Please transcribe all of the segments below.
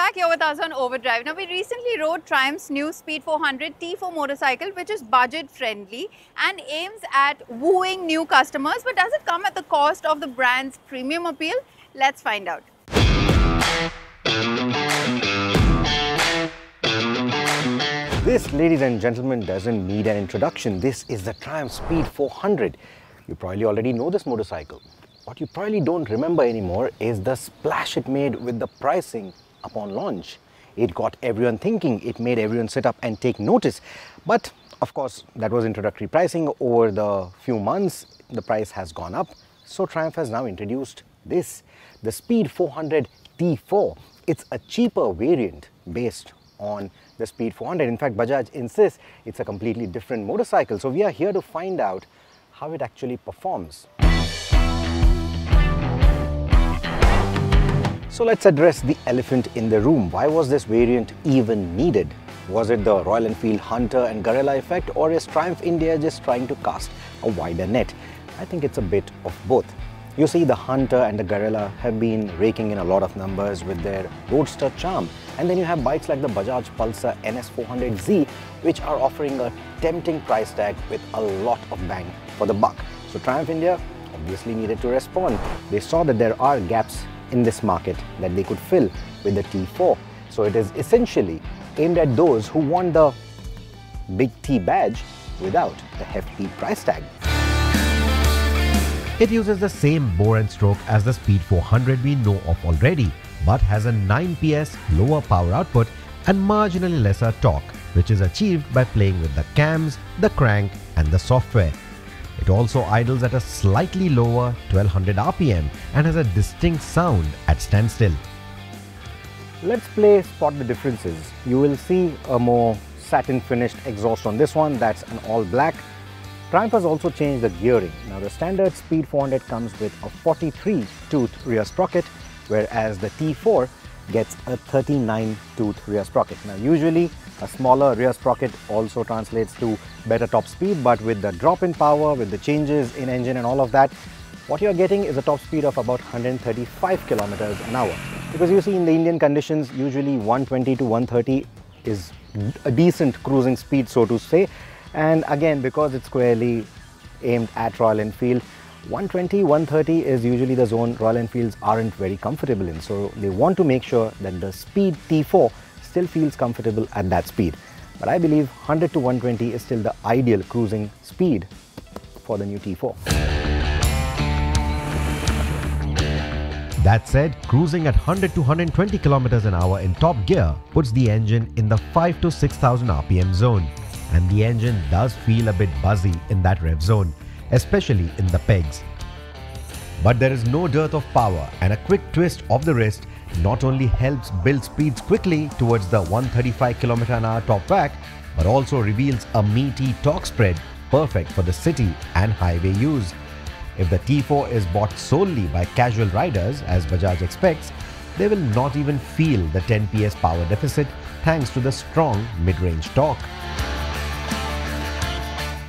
back here with us on Overdrive. Now, we recently rode Triumph's new Speed 400 T4 motorcycle, which is budget friendly and aims at wooing new customers. But does it come at the cost of the brand's premium appeal? Let's find out. This, ladies and gentlemen, doesn't need an introduction. This is the Triumph Speed 400. You probably already know this motorcycle. What you probably don't remember anymore is the splash it made with the pricing upon launch. It got everyone thinking, it made everyone sit up and take notice. But of course, that was introductory pricing. Over the few months, the price has gone up. So Triumph has now introduced this, the Speed 400 T4. It's a cheaper variant based on the Speed 400. In fact, Bajaj insists it's a completely different motorcycle. So we are here to find out how it actually performs. So let's address the elephant in the room. Why was this variant even needed? Was it the Royal Enfield Hunter and Guerrilla effect, or is Triumph India just trying to cast a wider net? I think it's a bit of both. You see, the Hunter and the Guerrilla have been raking in a lot of numbers with their roadster charm. And then you have bikes like the Bajaj Pulsar NS400Z, which are offering a tempting price tag with a lot of bang for the buck. So Triumph India obviously needed to respond. They saw that there are gaps in this market that they could fill with the T4. So it is essentially aimed at those who want the big T badge without the hefty price tag. It uses the same bore and stroke as the Speed 400 we know of already, but has a 9 PS lower power output and marginally lesser torque, which is achieved by playing with the cams, the crank and the software. It also idles at a slightly lower 1200 RPM and has a distinct sound at standstill. Let's play spot the differences. You will see a more satin finished exhaust on this one. That's an all black. Triumph has also changed the gearing. Now the standard Speed 400 comes with a 43-tooth rear sprocket, whereas the T4 gets a 39-tooth rear sprocket. Now usually a smaller rear sprocket also translates to better top speed, but with the drop in power, with the changes in engine and all of that, what you're getting is a top speed of about 135 kilometers an hour. Because you see, in the Indian conditions, usually 120 to 130 is a decent cruising speed, so to say. And again, because it's squarely aimed at Royal Enfield, 120, 130 is usually the zone Royal Enfields aren't very comfortable in. So they want to make sure that the Speed T4 still feels comfortable at that speed. But I believe 100 to 120 is still the ideal cruising speed for the new T4. That said, cruising at 100 to 120 kilometers an hour in top gear puts the engine in the 5 to 6000 RPM zone. And the engine does feel a bit buzzy in that rev zone, especially in the pegs. But there is no dearth of power, and a quick twist of the wrist not only helps build speeds quickly towards the 135 km/h top whack, but also reveals a meaty torque spread perfect for the city and highway use. If the T4 is bought solely by casual riders, as Bajaj expects, they will not even feel the 10 PS power deficit thanks to the strong mid-range torque.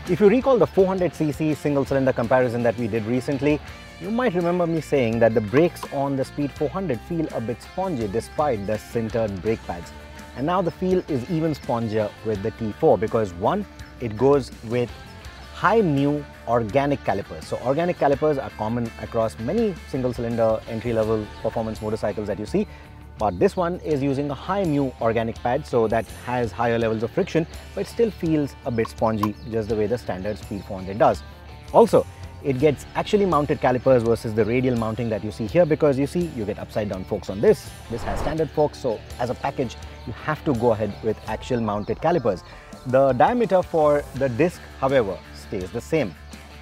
If you recall the 400cc single-cylinder comparison that we did recently, you might remember me saying that the brakes on the Speed 400 feel a bit spongy despite the sintered brake pads. And now the feel is even spongier with the T4 because one, it goes with high mu organic calipers. So organic calipers are common across many single-cylinder entry-level performance motorcycles that you see. But this one is using a high mu organic pad, so that has higher levels of friction, but still feels a bit spongy, just the way the standard Speed 400 does. Also, it gets actually mounted calipers versus the radial mounting that you see here, because you see, you get upside down forks on this. This has standard forks, so as a package, you have to go ahead with actual mounted calipers. The diameter for the disc, however, stays the same.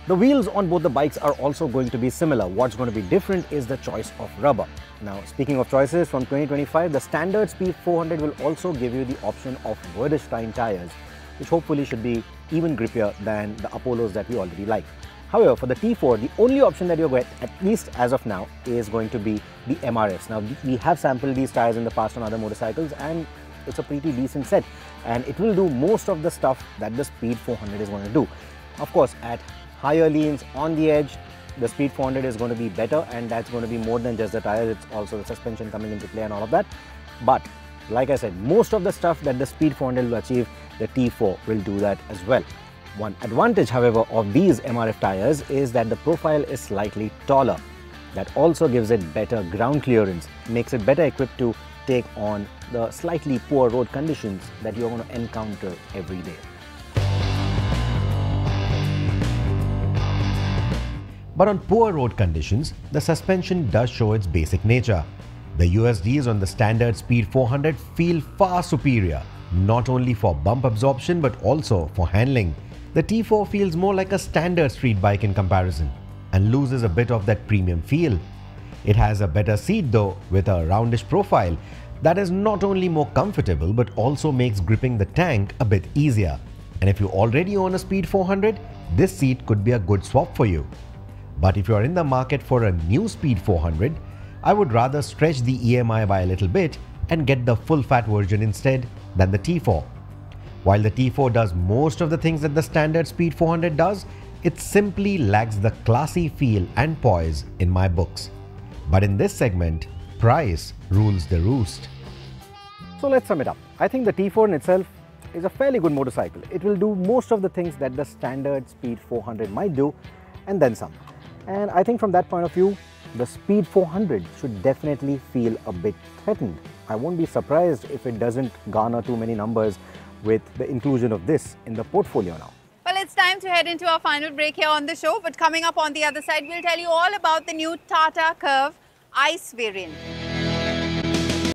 The wheels on both the bikes are also going to be similar. What's going to be different is the choice of rubber. Now, speaking of choices, from 2025, the standard Speed 400 will also give you the option of Vredestein tires, which hopefully should be even grippier than the Apollos that we already like. However, for the T4, the only option that you get, at least as of now, is going to be the MRFs. Now, we have sampled these tires in the past on other motorcycles, and it's a pretty decent set. And it will do most of the stuff that the Speed 400 is going to do. Of course, at higher leans on the edge, the Speed 400 is going to be better, and that's going to be more than just the tires. It's also the suspension coming into play and all of that. But Like I said, most of the stuff that the Speed 400 will achieve, the T4 will do that as well. One advantage, however, of these MRF tires is that the profile is slightly taller. That also gives it better ground clearance, makes it better equipped to take on the slightly poor road conditions that you're going to encounter every day. But on poor road conditions, the suspension does show its basic nature. The USDs on the standard Speed 400 feel far superior, not only for bump absorption but also for handling. The T4 feels more like a standard street bike in comparison and loses a bit of that premium feel. It has a better seat though, with a roundish profile that is not only more comfortable but also makes gripping the tank a bit easier. And if you already own a Speed 400, this seat could be a good swap for you. But if you are in the market for a new Speed 400, I would rather stretch the EMI by a little bit and get the full-fat version instead than the T4. While the T4 does most of the things that the standard Speed 400 does, it simply lacks the classy feel and poise in my books. But in this segment, price rules the roost. So let's sum it up. I think the T4 in itself is a fairly good motorcycle. It will do most of the things that the standard Speed 400 might do, and then some. And I think from that point of view, the Speed 400 should definitely feel a bit threatened. I won't be surprised if it doesn't garner too many numbers with the inclusion of this in the portfolio now. Well, it's time to head into our final break here on the show. But coming up on the other side, we'll tell you all about the new Tata Curve ICE variant.